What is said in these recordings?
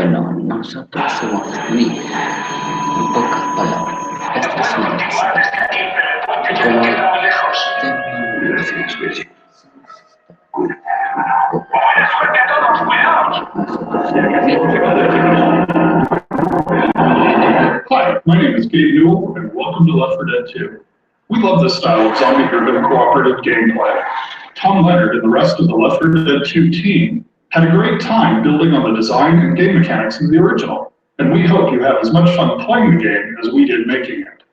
Bueno, nosotros somos mí. En pocas palabras, estas son las cosas. Como Hi, my name is Gabe Newell, and welcome to Left 4 Dead 2. We love this style of zombie-driven cooperative gameplay. Tom Leonard and the rest of the Left 4 Dead 2 team had a great time building on the design and game mechanics of the original, and we hope you have as much fun playing the game as we did making it.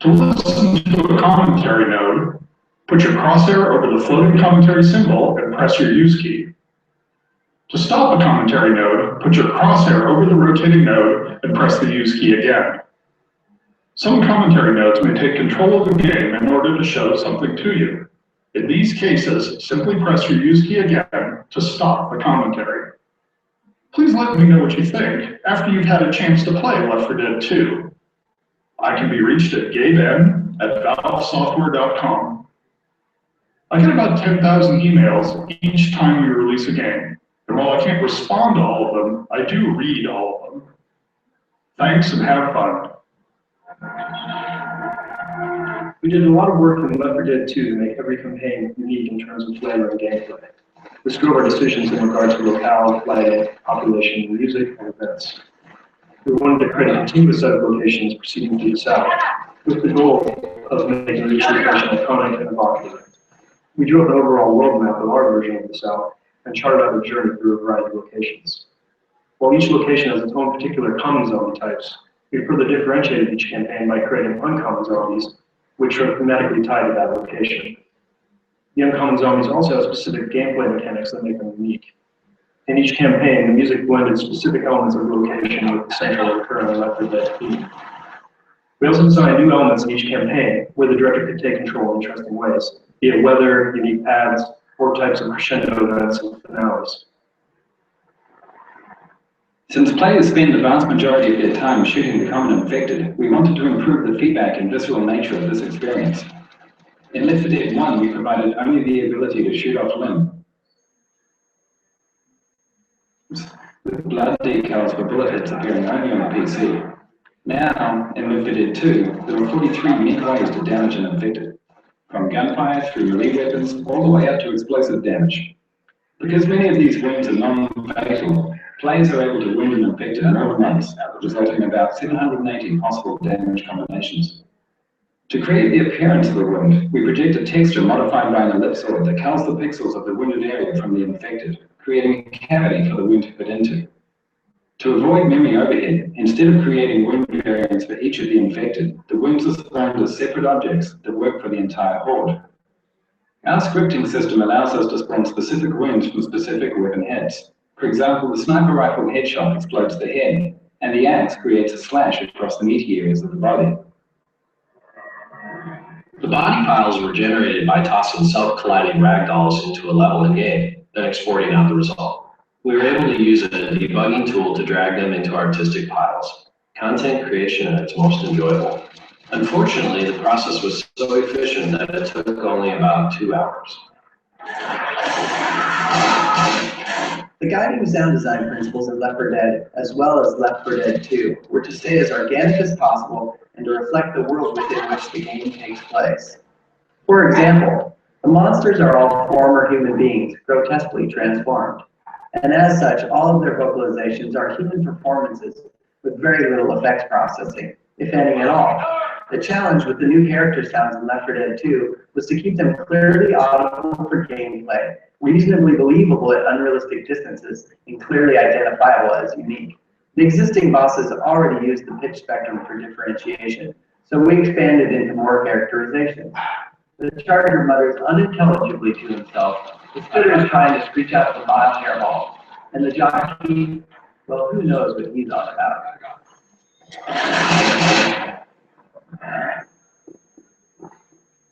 To listen to a commentary node, put your crosshair over the floating commentary symbol and press your use key. To stop a commentary node, put your crosshair over the rotating node and press the use key again. Some commentary nodes may take control of the game in order to show something to you. In these cases, simply press your use key again to stop the commentary. Please let me know what you think after you've had a chance to play Left 4 Dead 2. I can be reached at gaben@valvesoftware.com. I get about 10,000 emails each time we release a game. And while I can't respond to all of them, I do read all of them. Thanks and have fun. We did a lot of work in Left 4 Dead 2 to make every campaign unique in terms of flavor and gameplay. This drove our decisions in regards to locale, lighting, population, music, and events. We wanted to create a continuous set of locations proceeding through the South, with the goal of making each location iconic and evocative. We drew up an overall world map of our version of the South, and charted out a journey through a variety of locations. While each location has its own particular common zombie types, we further differentiated each campaign by creating uncommon zombies, which are thematically tied to that location. The uncommon zombies also have specific gameplay mechanics that make them unique. In each campaign, the music blended specific elements of the location with the central recurring Left 4 Dead theme. We also designed new elements in each campaign where the director could take control in interesting ways, be it weather, unique paths, or types of crescendo events and finales. Since players spend the vast majority of their time shooting the common infected, we wanted to improve the feedback and visceral nature of this experience. In Left 4 Dead 1, we provided only the ability to shoot off limb, with blood decals for bullet hits appearing only on the PC. Now, in Left 4 Dead 2, there are 43 unique ways to damage an infected, from gunfire through melee weapons all the way up to explosive damage. Because many of these wounds are non-fatal, players are able to wound an infected in all months, resulting in about 780 possible damage combinations. To create the appearance of the wound, we project a texture modified by an ellipsoid that culls the pixels of the wounded area from the infected, creating a cavity for the wound to fit into. To avoid memory overhead, instead of creating wound variants for each of the infected, the wounds are spawned as separate objects that work for the entire horde. Our scripting system allows us to spawn specific wounds from specific weapon heads. For example, the sniper rifle headshot explodes the head, and the axe creates a slash across the meaty areas of the body. The body piles were generated by tossing self-colliding ragdolls into a level in-game, then exporting out the result. We were able to use a debugging tool to drag them into artistic piles. Content creation at its most enjoyable. Unfortunately, the process was so efficient that it took only about 2 hours. The guiding sound design principles in Left 4 Dead, as well as Left 4 Dead 2, were to stay as organic as possible and to reflect the world within which the game takes place. For example, the monsters are all former human beings, grotesquely transformed. And as such, all of their vocalizations are human performances with very little effects processing, if any at all. The challenge with the new character sounds in Left 4 Dead 2 was to keep them clearly audible for gameplay, reasonably believable at unrealistic distances, and clearly identifiable as unique. The existing bosses already used the pitch spectrum for differentiation, so we expanded into more characterization. The charger mutters unintelligibly to himself, the spitter is trying to screech out the bottom hairball, and the jockey, well, who knows what he's on about.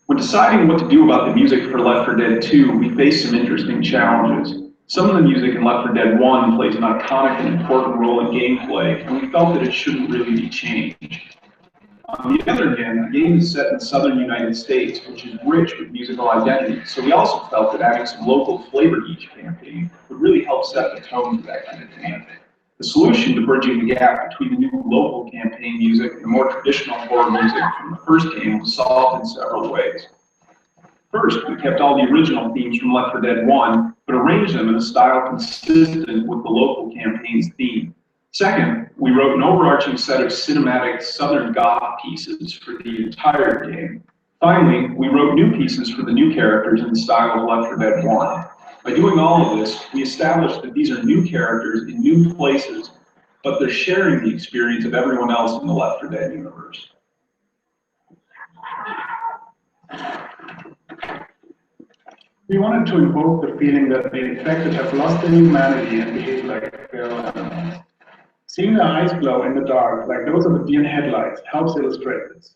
When deciding what to do about the music for Left 4 Dead 2, we faced some interesting challenges. Some of the music in Left 4 Dead 1 plays an iconic and important role in gameplay, and we felt that it shouldn't really be changed. On the other hand, the game is set in the southern United States, which is rich with musical identity, so we also felt that adding some local flavor to each campaign would really help set the tone for that kind of thing. The solution to bridging the gap between the new local campaign music and the more traditional horror music from the first game was solved in several ways. First, we kept all the original themes from Left 4 Dead 1, but arranged them in a style consistent with the local campaign's theme. Second, we wrote an overarching set of cinematic Southern goth pieces for the entire game. Finally, we wrote new pieces for the new characters in the style of Left 4 Dead 1. By doing all of this, we established that these are new characters in new places, but they're sharing the experience of everyone else in the Left 4 Dead universe. We wanted to invoke the feeling that the infected have lost their humanity and behave like feral animals. Seeing their eyes glow in the dark, like those of a deer in headlights, helps illustrate this.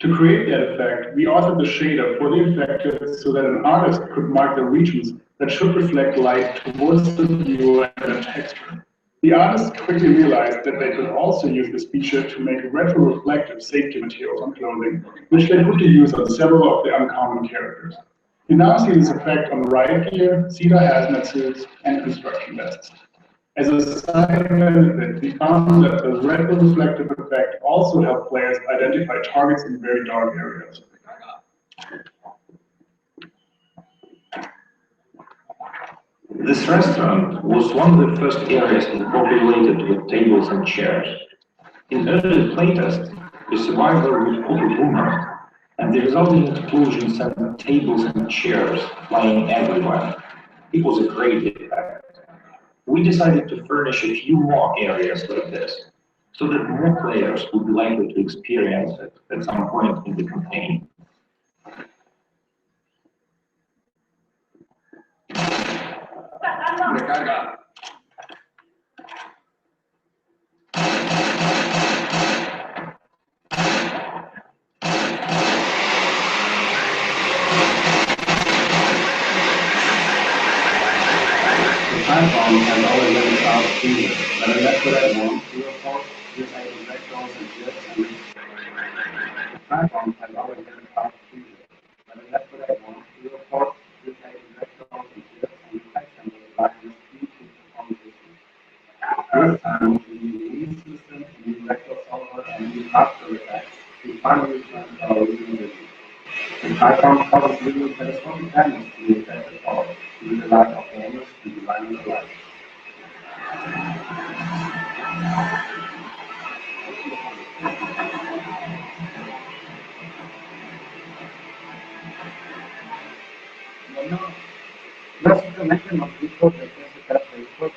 To create that effect, we authored the shader for the infected so that an artist could mark the regions that should reflect light towards the viewer and the texture. The artists quickly realized that they could also use this feature to make retro-reflective safety materials on clothing, which they put to use on several of the uncommon characters. You now see this effect on riot gear, cedar hazmat suits, and construction vests. As a side benefit, we found that the retro-reflective effect also helped players identify targets in very dark areas. This restaurant was one of the first areas populated with tables and chairs. In early playtests, the survivor would put a boomerang, and the resulting explosion sent tables and chairs flying everywhere. It was a great effect. We decided to furnish a few more areas like this, so that more players would be likely to experience it at some point in the campaign. Recarga. Platform has always been a South Freezer, but in Left 4 Dead 1, we were forced to use vectors and ships and the platform has always been a South Freezer, but in Left 4 Dead 1, we were forced to use vectors and ships and detection with largest speed to perform systems. This time, we use lead systems, use vector solver, and use after effects to finally return to our original vision. The platform covers little telescopic damage to the affected power, with the light of gamers to design the light. No simplemente nos dijo de qué se trata el juego.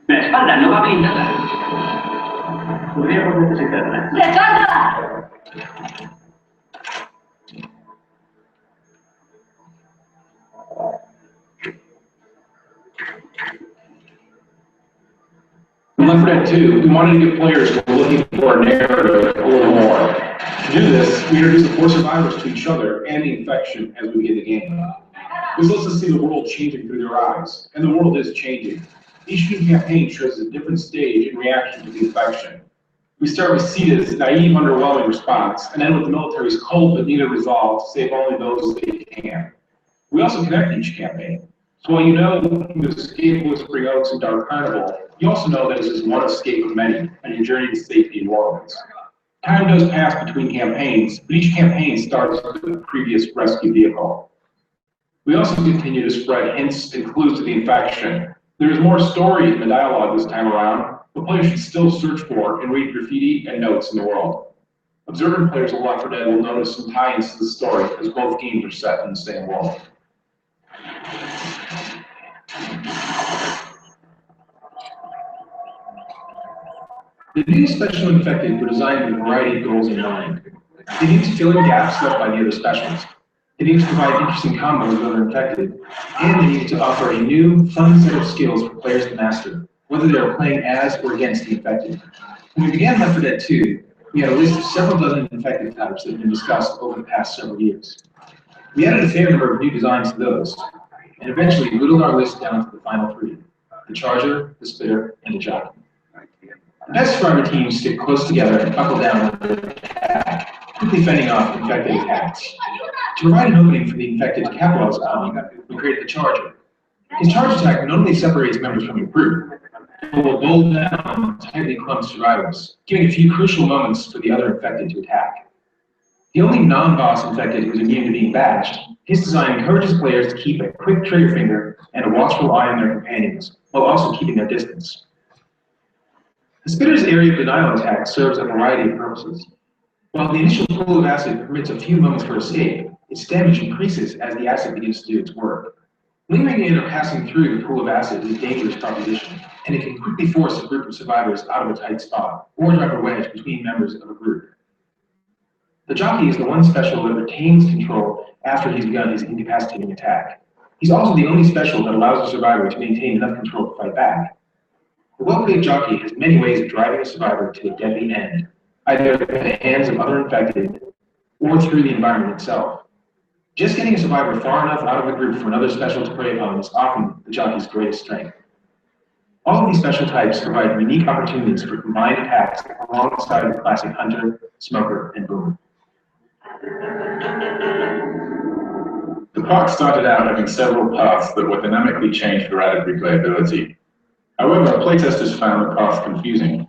La espalda no va blindada. Podríamos necesitarla. ¡Recarga! In Left 4 Dead 2, we wanted to give players who were looking for a narrative a little more. To do this, we introduced the 4 survivors to each other and the infection as we begin the game. This lets us see the world changing through their eyes, and the world is changing. Each new campaign shows a different stage in reaction to the infection. We start with Ceda's naive, underwhelming response, and end with the military's cold but needed resolve to save only those they can. We also connect each campaign. So while you know the escape of Whispering Oaks and Dark Carnival, you also know that this is one escape of many, and your journey to safety in New Orleans. Time does pass between campaigns, but each campaign starts with the previous rescue vehicle. We also continue to spread hints and clues to the infection. There is more story in the dialogue this time around, but players should still search for and read graffiti and notes in the world. Observant players of Left 4 Dead will notice some tie-ins to the story, as both games are set in the same world. The new special infected were designed with a variety of goals in mind. They need to fill in gaps left by the other specialists. They need to provide interesting combos with other infected, and they need to offer a new, fun set of skills for players to master, whether they are playing as or against the infected. When we began Left 4 Dead 2, We had a list of several dozen infected types that have been discussed over the past several years. We added a fair number of new designs to those, and eventually whittled our list down to the final three: the charger, the spitter, and the jockey. The best survivor teams stick close together and buckle down under attack, quickly fending off infected attacks. To provide an opening for the infected to capitalize upon, we created the charger. His charge attack not only separates members from your group, but will bowl down tightly clumped survivors, giving a few crucial moments for the other infected to attack. The only non-boss infected who's immune to being bashed, his design encourages players to keep a quick trigger finger and a watchful eye on their companions, while also keeping their distance. The spitter's area of denial attack serves a variety of purposes. While the initial pool of acid permits a few moments for escape, its damage increases as the acid begins to do its work. Lingering in or passing through the pool of acid is a dangerous proposition, and it can quickly force a group of survivors out of a tight spot, or drive a wedge between members of a group. The jockey is the one special that retains control after he's begun his incapacitating attack. He's also the only special that allows a survivor to maintain enough control to fight back. The well-paid jockey has many ways of driving a survivor to a deadly end, either at the hands of other infected, or through the environment itself. Just getting a survivor far enough out of the group for another special to prey upon is often the jockey's greatest strength. All of these special types provide unique opportunities for combined attacks alongside the classic hunter, smoker, and boomer. The park started out having several paths that were dynamically changed for added replayability. However, playtesters found the path confusing.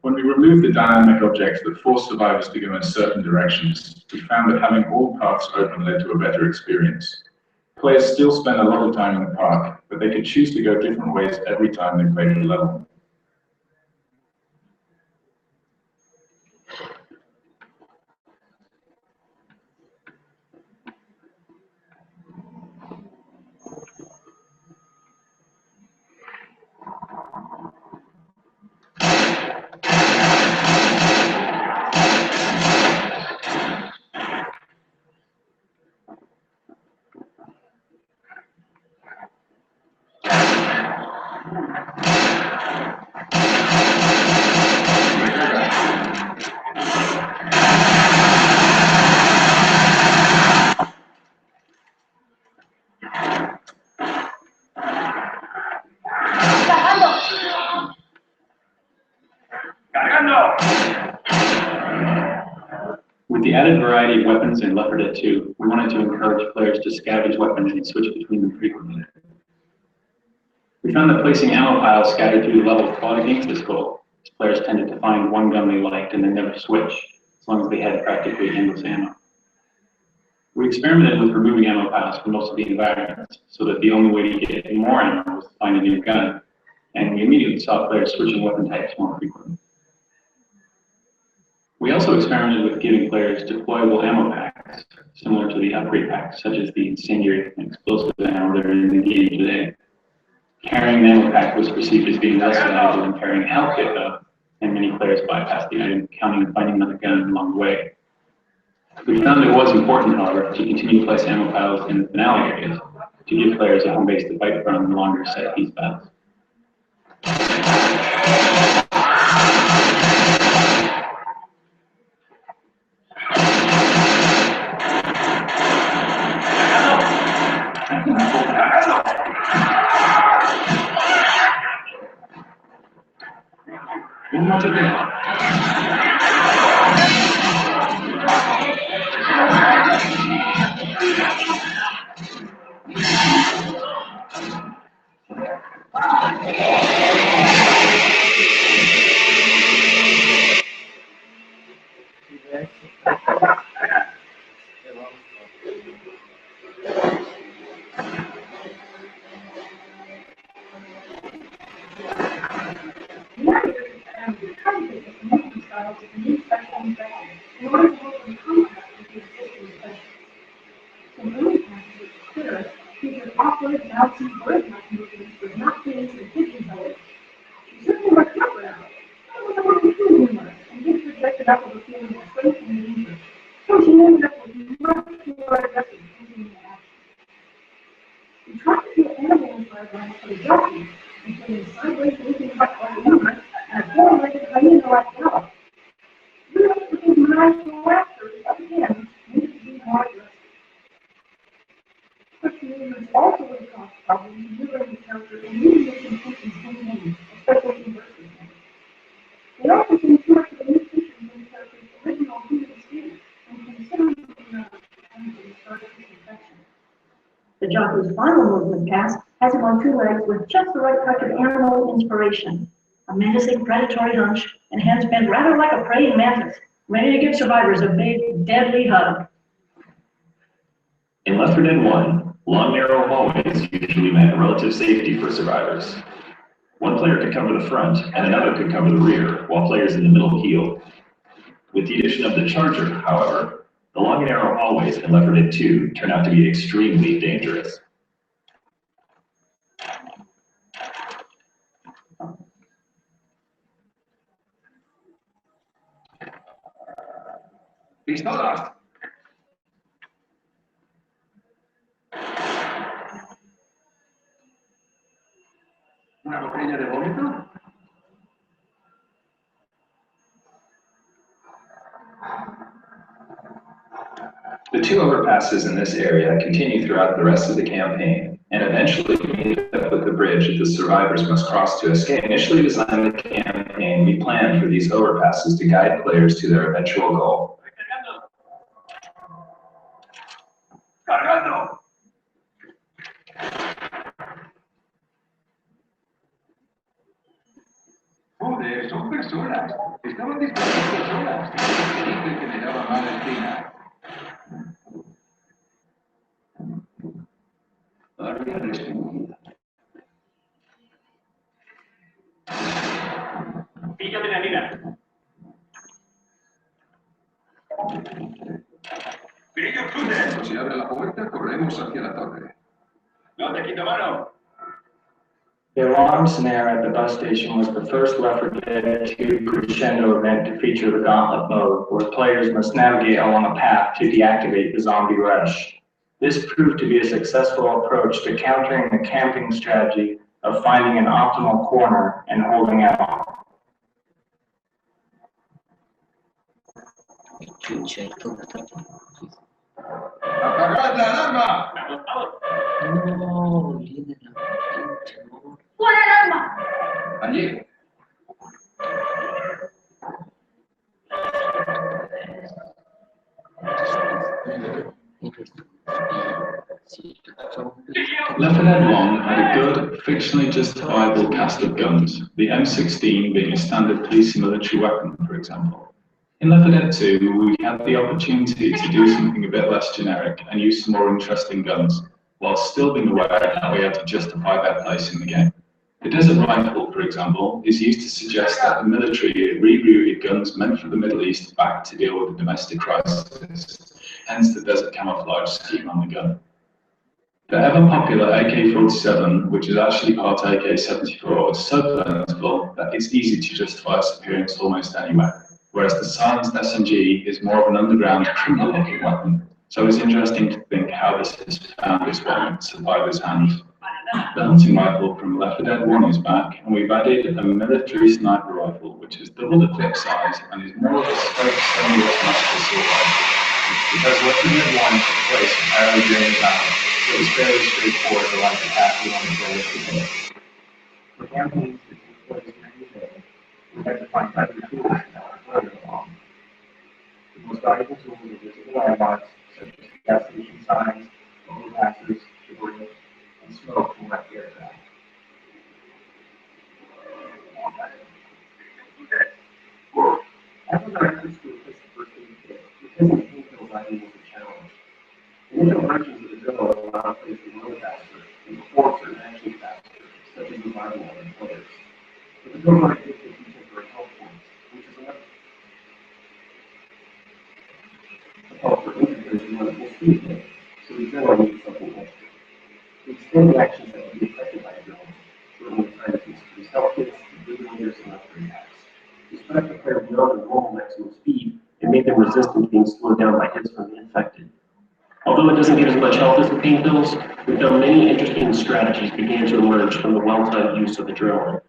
When we removed the dynamic objects that forced survivors to go in certain directions, we found that having all paths open led to a better experience. Players still spend a lot of time in the park, but they could choose to go different ways every time they played the level. With the added variety of weapons in Left 4 Dead 2, we wanted to encourage players to scavenge weapons and switch between them frequently. We found that placing ammo piles scattered through the level fought against this goal, as players tended to find one gun they liked and then never switch, as long as they had practically endless ammo. We experimented with removing ammo piles from most of the environments, so that the only way to get more ammo was to find a new gun, and we immediately saw players switching weapon types more frequently. We also experimented with giving players deployable ammo packs, similar to the upgrade packs, such as the incendiary and explosive ammo that are in the game today. Carrying an ammo pack was perceived as being less valuable than carrying a health kit, though, and many players bypassed the item, counting on finding another gun along the way. We found it was important, however, to continue to place ammo piles in the finale areas, to give players a home base to fight from in longer set-piece battles. international actors again need to be more aggressive. Such movements also would cause problems in delivering the character and leading its intentions in names, especially in verses names. They also can short to the limitations in the character's original human state and considerably the start of his infection. The jockey's final movement pass has him on two legs with just the right touch of animal inspiration. A menacing predatory hunch and hands bent rather like a praying mantis, ready to give survivors a big, deadly hug. In Left 4 Dead 1, long narrow hallways usually meant relative safety for survivors. One player could cover the front and another could cover the rear, while players in the middle healed. With the addition of the charger, however, the long and narrow hallways in Left 4 Dead 2 turn out to be extremely dangerous. ¡Pistolas! ¿Una botella de vómito? The two overpasses in this area continue throughout the rest of the campaign, and eventually meet up with the bridge that the survivors must cross to escape. Initially designed the campaign, we planned for these overpasses to guide players to their eventual goal. ¡Cargando! Joder, son personas. Estaban disparando personas. Dice que me daba mala espina. Área restringida. Píllame la vida. Cuando se abre la puerta, corremos hacia la torre. No te quito mano. The alarm snare at the bus station was the first Left 4 Dead 2 crescendo event to feature the gauntlet mode, where players must navigate along a path to deactivate the zombie rush. This proved to be a successful approach to countering the camping strategy of finding an optimal corner and holding out. ¡Apagad la alarma! No, viene la pinche, no. ¡Fuera el arma! Allí. Left 4 Dead 1 had a good, fictionally justifiable cast of guns, the M16 being a standard police military weapon, for example. In Left 4 Dead 2, we had the opportunity to do something a bit less generic and use some more interesting guns, while still being aware that we had to justify their place in the game. The desert rifle, for example, is used to suggest that the military rerouted guns meant for the Middle East back to deal with the domestic crisis, hence the desert camouflage scheme on the gun. The ever-popular AK-47, which is actually part AK-74, is so plentiful that it's easy to justify its appearance almost anywhere, whereas the silenced SMG is more of an underground, criminal-looking weapon, so it's interesting to think how this has found its way into survivors' hands. The hunting rifle from Left 4 Dead 1 is back, and we've added a military sniper rifle, which is double the clip size and is more of a straight semi-automatic assault rifle. Because Left 4 Dead 1 took place entirely during the battle, it was fairly straightforward to like the path we wanted to go with the day. For campaigns that take place during the day, we had to find other tools that were further along. The most valuable tools are visible landmarks, such as gas station signs, overpasses, debris, and smoke from wrecked aircraft. As was our efforts to replace the first aid kit, replacing paint lighting was a challenge. Initial versions of the drill allowed players to go faster and perform certain actions faster, such as reviving other players. But the drill might give you temporary health points, which is enough. The call for injured players who want a full speed hit, so the drill needs something extra. To extend the actions that can be affected by a drill, shortening the time it takes to use health kits, defibrillators, and upgrade packs. Despite the player beyond the normal maximum speed, it made them resistant to being slowed down by hits from the infected. Although it doesn't give as much health as the pain pills, we found many interesting strategies began to emerge from the well-timed use of the drill.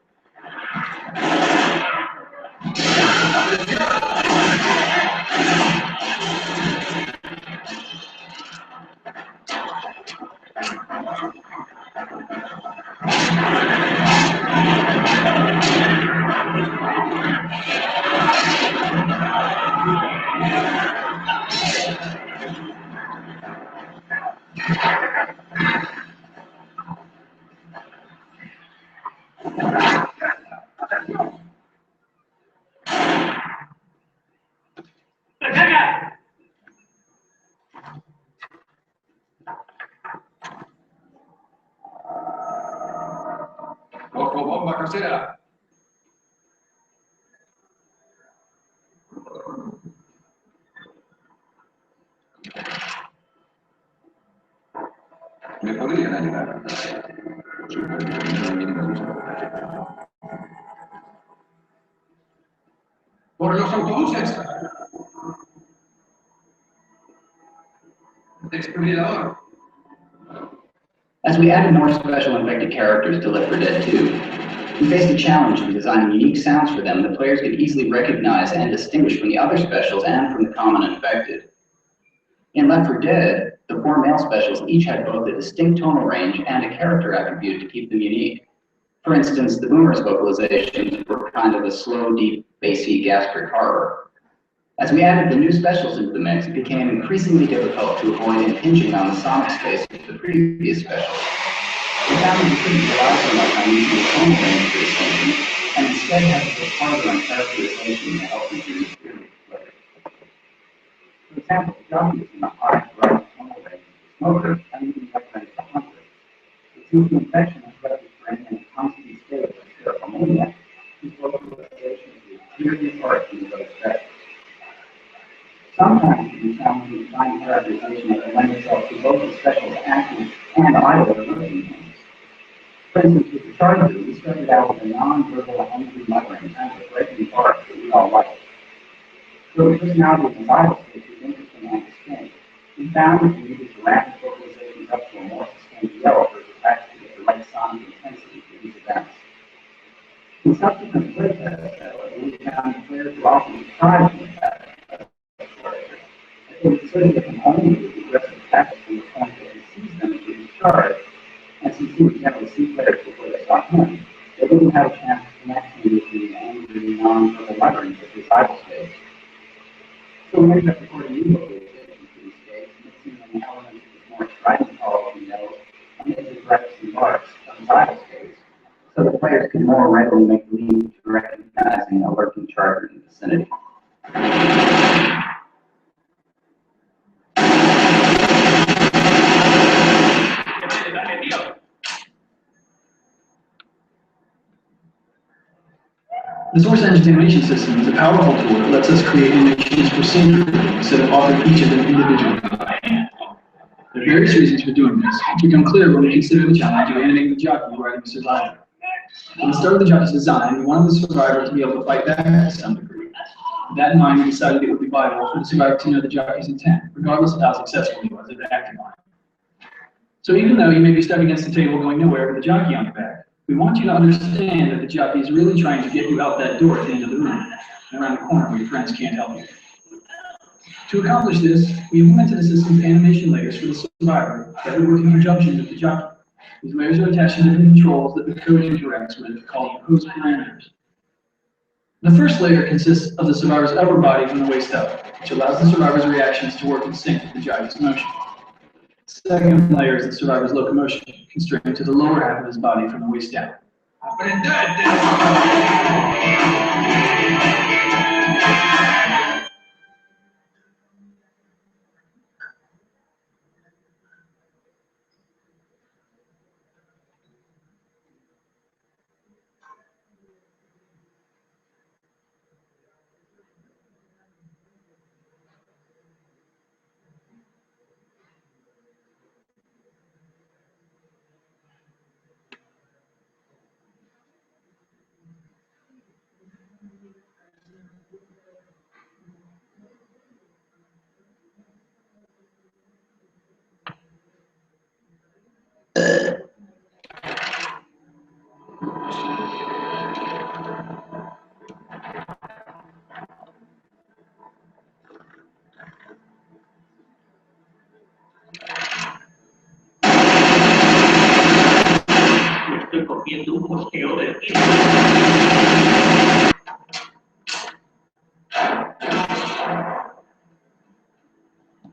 Ojo, bomba casera. ¿Me podrían ayudar? Por los autobuses. Desfibrilador. As we added more special infected characters to Left 4 Dead 2, we faced a challenge in designing unique sounds for them that players could easily recognize and distinguish from the other specials and from the common infected. In Left 4 Dead, the 4 male specials each had both a distinct tonal range and a character attribute to keep them unique. For instance, the Boomer's vocalizations were kind of a slow, deep, bassy, gastric horror. As we added the new specials into the mix, it became increasingly difficult to avoid impinging on the sonic space of the previous specials. We found that we couldn't rely so much on using the tonal range for distinction, and instead had to work harder on characterization to help introduce clearly. For example, the jockeys in the high, bright tonal range, smokers, and even like the hunter. It seems the infection has left his brain in a constant state of stereomania, whose vocalization is clearly apart from those specials. Sometimes it can sound to find characterization that can lend itself to both the special's acting and either emotion tones. For instance, with the charger, we started out with a non-verbal hungry muttering, kind of a breaking bark that we all liked. So the personality of the vital state was interesting and distinct. We found that we needed to ramp the vocalizations up to a more sustained yell for the fact to get the right sonic intensity for these events. In subsequent playtests, however, we found that players were often surprised with that. They considered the component of the aggressive tactics from the point that he sees them to be charged, and since he would generally see players before they saw him, they didn't have a chance to connect him with the angry, non-verbal mutterings of his idle state. So we ended up recording new vocalizations for these states, mixing in elements of his more strident calls and yells amid the breaths and barks of his idle states, so that players could more readily make the leap to recognizing a lurking charger in the vicinity. The source engine animation system is a powerful tool that lets us create animations procedurally instead of authoring each of them individually. There are various reasons for doing this, which become clear when we consider the challenge of animating the jockey riding a survivor. At the start of the jockey's design, we wanted the survivor to be able to fight back to some degree. With that in mind, we decided it would be vital for the survivor to know the jockey's intent, regardless of how successful he was at acting on it. So even though you may be stuck against the table going nowhere with a jockey on your back, we want you to understand that the jockey is really trying to get you out that door at the end of the room, and around the corner where your friends can't help you. To accomplish this, we implemented a system of animation layers for the survivor that would work in conjunction with the jockey. These layers are attached to different controls that the code interacts with, called host parameters. The first layer consists of the survivor's upper body from the waist up, which allows the survivor's reactions to work in sync with the jockey's motion. The second layer is the survivor's locomotion, constrained to the lower half of his body from the waist down.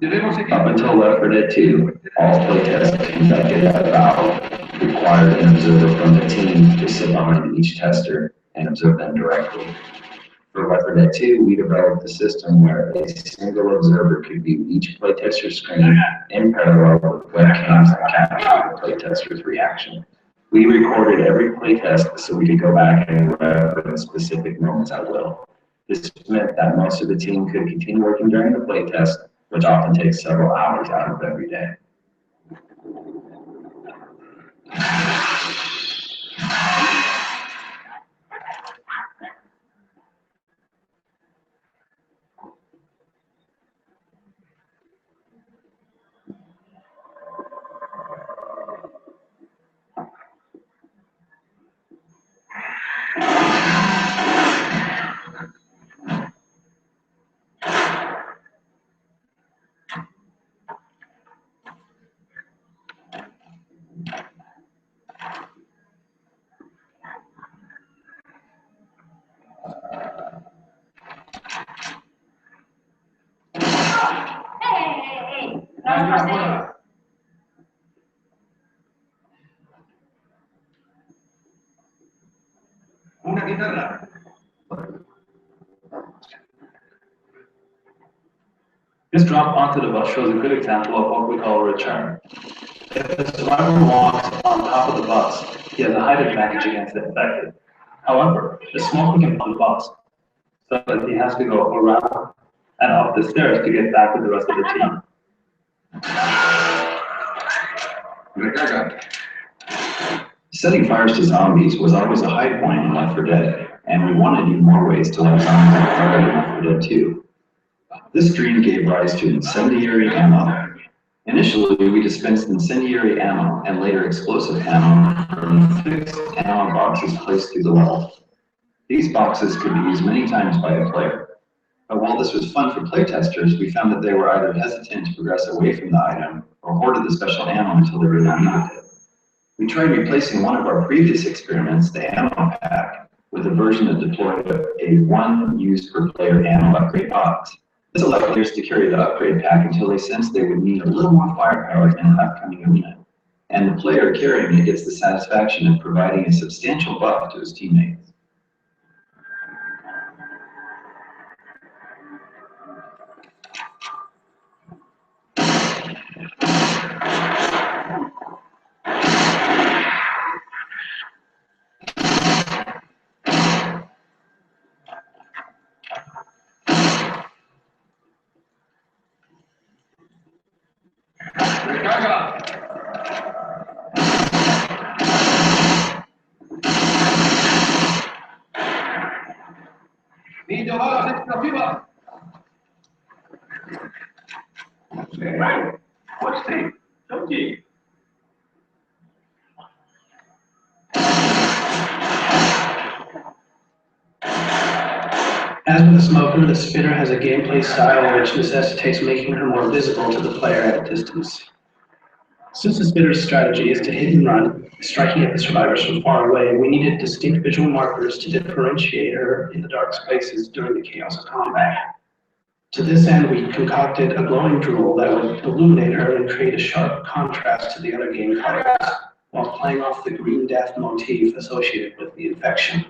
Up until Left 4 Dead 2, all playtests conducted at Valve required an observer from the team to sit behind each tester and observe them directly. For Left 4 Dead 2, we developed a system where a single observer could view each playtester's screen in parallel with webcams that captured the playtester's reaction. We recorded every playtest so we could go back and reference specific moments at will. This meant that most of the team could continue working during the playtest, which often takes several hours out of every day. Una guitarra. This drop onto the bus shows a good example of what we call a return. If the survivor walks on top of the bus, he has a height advantage against the infected. However, the smoker can pull the bus, so that he has to go around and up the stairs to get back with the rest of the team. Setting fires to zombies was always a high point in Left 4 Dead, and we wanted even more ways to let zombies on fire in Left 4 Dead 2. This dream gave rise to incendiary ammo. Initially, we dispensed incendiary ammo and later explosive ammo from fixed ammo boxes placed through the level. These boxes could be used many times by a player. But while this was fun for playtesters, we found that they were either hesitant to progress away from the item or hoarded the special ammo until they really needed it. We tried replacing one of our previous experiments, the ammo pack, with a version that deployed a one use per player ammo upgrade box. This allowed players to carry the upgrade pack until they sensed they would need a little more firepower in an upcoming arena. And the player carrying it gets the satisfaction of providing a substantial buff to his teammates. ¡Niño, balas explosivas! Gente. As with the smoker, the spitter has a gameplay style which necessitates making her more visible to the player at a distance. Since the spitter's strategy is to hit and run, striking at the survivors from far away, we needed distinct visual markers to differentiate her in the dark spaces during the chaos of combat. To this end, we concocted a glowing drool that would illuminate her and create a sharp contrast to the other game colors, while playing off the green death motif associated with the infection.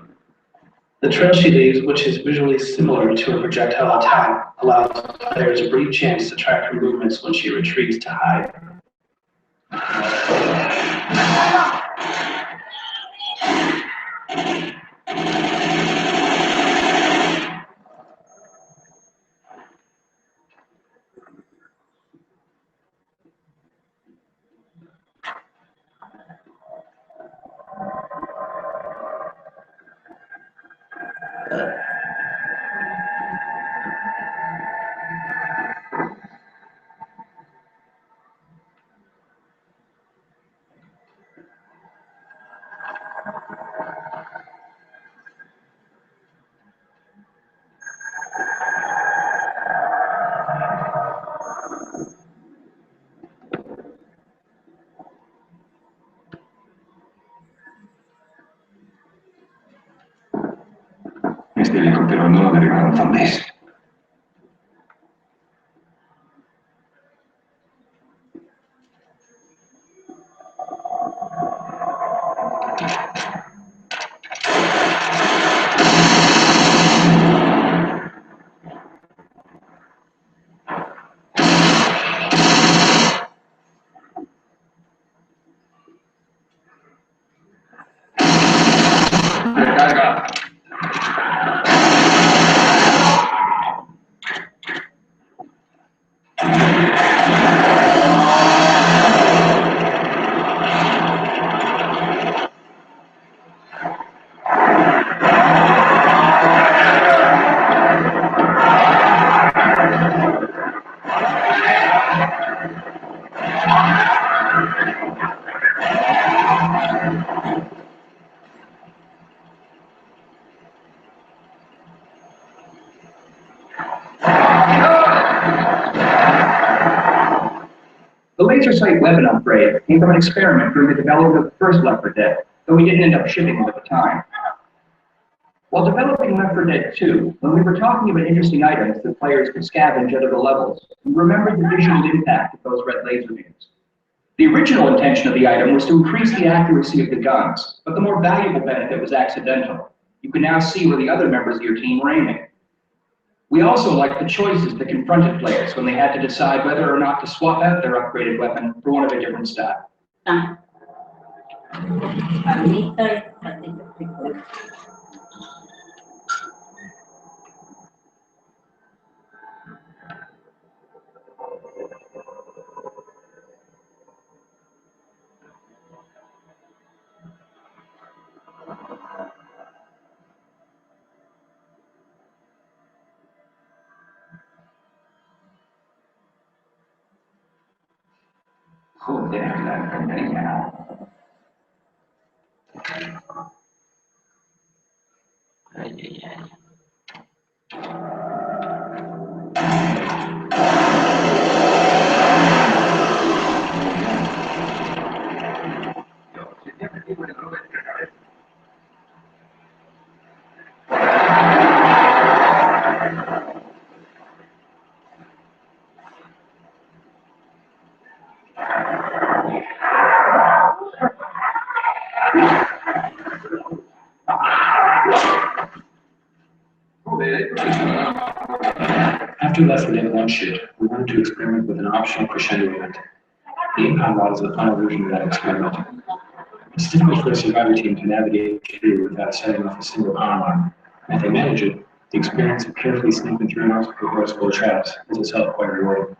The trail she leaves, which is visually similar to a projectile attack, allows players a brief chance to track her movements when she retreats to hide. Este helicóptero no lo derribaron zombies. The laser sight weapon upgrade came from an experiment during the development of the first Left 4 Dead, though we didn't end up shipping it at the time. While developing Left 4 Dead 2, when we were talking about interesting items that players could scavenge out of the levels, we remembered the visual impact of those red laser beams. The original intention of the item was to increase the accuracy of the guns, but the more valuable benefit was accidental. You can now see where the other members of your team were aiming. We also liked the choices that confronted players when they had to decide whether or not to swap out their upgraded weapon for one of a different style. Joder, la empeño. Ay, ay, ay. After Left 4 Dead 1 shipped, we wanted to experiment with an optional crescendo event. The impound mod is the final version of that experiment. It's difficult for a survivor team to navigate through without setting off a single power line. And if they manage it, the experience of carefully sneaking through an obstacle course full of traps is itself quite rewarding.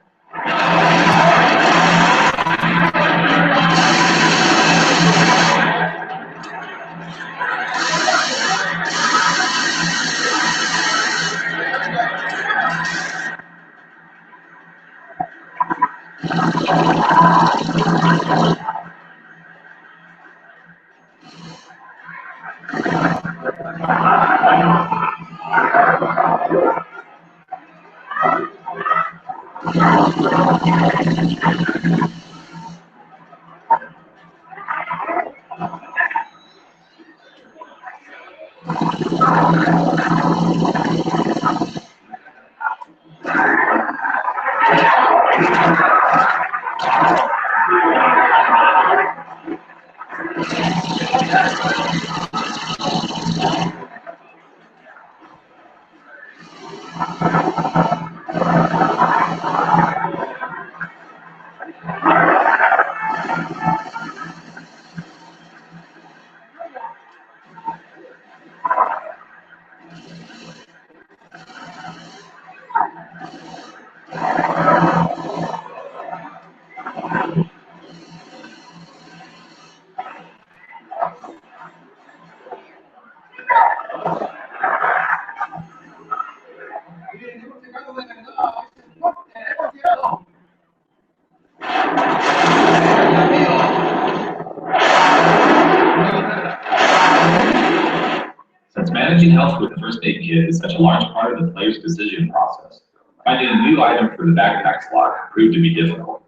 Since managing health with the first aid kit is such a large part of the player's decision process, finding a new item for the backpack slot proved to be difficult.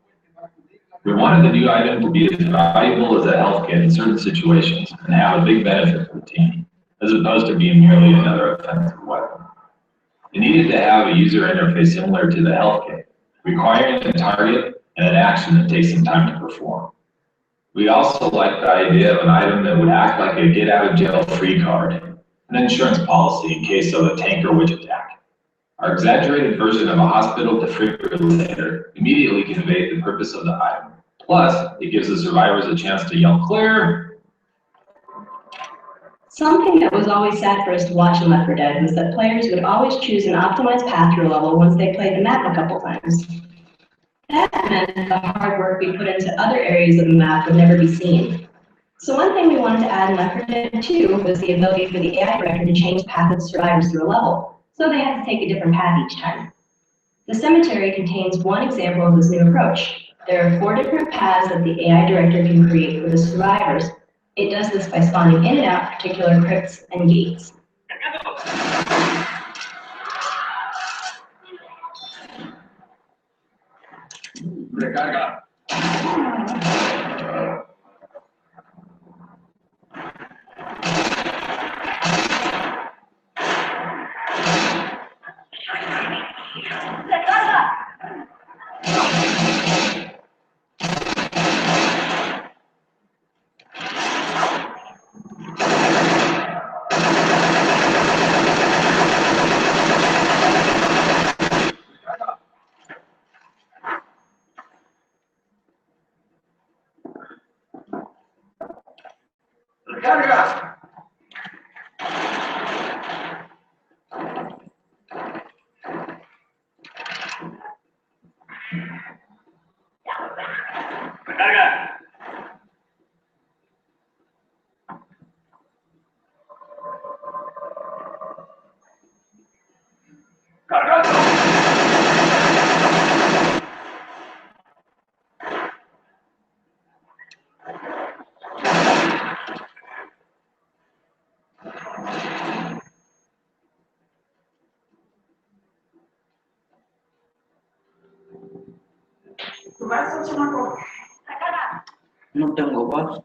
We wanted the new item to be as valuable as a health kit in certain situations and have a big benefit for the team, as opposed to being merely another offensive weapon. It needed to have a user interface similar to the health kit, requiring a target and an action that takes some time to perform. We also liked the idea of an item that would act like a get-out-of-jail-free card, an insurance policy in case of a tank or witch attack. Our exaggerated version of a hospital defibrillator immediately conveyed the purpose of the item. Plus, it gives the survivors a chance to yell clear. Something that was always sad for us to watch in Left 4 Dead was that players would always choose an optimized path through a level once they played the map a couple times. That meant the hard work we put into other areas of the map would never be seen. So one thing we wanted to add in Left 4 Dead 2 was the ability for the AI director to change the path of survivors through a level, so they had to take a different path each time. The cemetery contains one example of this new approach. There are 4 different paths that the AI director can create for the survivors. It does this by spawning in and out particular crypts and gates. Recarga. Recarga. Recarga. Cargando. ¿Tu vas a hacer una cosa? No tengo voz.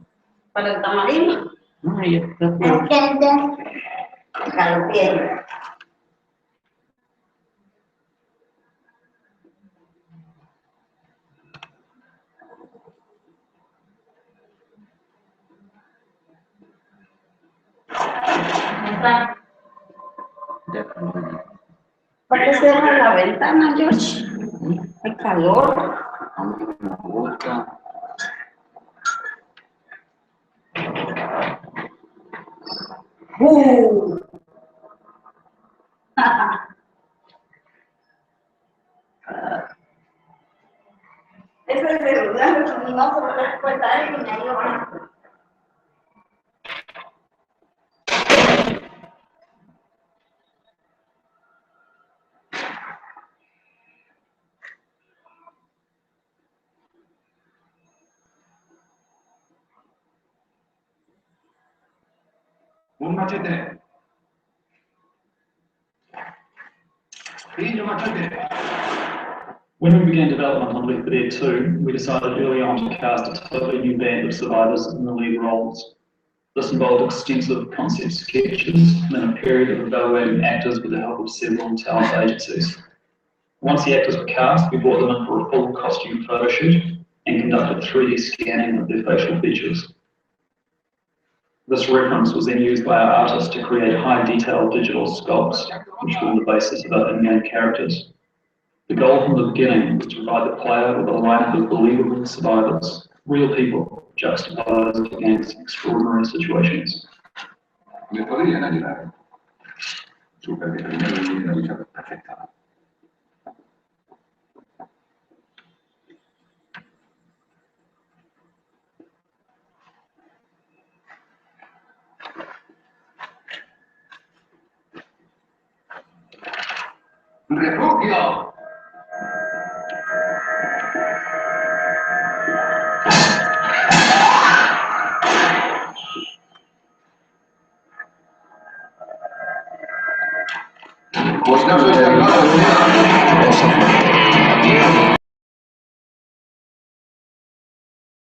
¿Para el tamarindo? No, yo creo que ¿Entiendes? Déjalo bien. ¿Para qué cierras la ventana, George? Hay calor. a mí me gusta. Ese celular no se lo das cuenta y me ayuda. Un machete. Pillo machete. When we began development on Left 4 Dead 2, we decided early on to cast a totally new band of survivors in the lead roles. This involved extensive concept sketches and a period of evaluating actors with the help of several talent agencies. Once the actors were cast, we brought them in for a full costume photo shoot and conducted 3D scanning of their facial features. This reference was then used by our artists to create high-detail digital sculpts, which form the basis of our in-game characters. The goal from the beginning was to provide the player with a lineup of believable survivors, real people juxtaposed against extraordinary situations. ¿Me podrían ayudar? Súper que primero viene la lucha perfecta. ¡Refugio!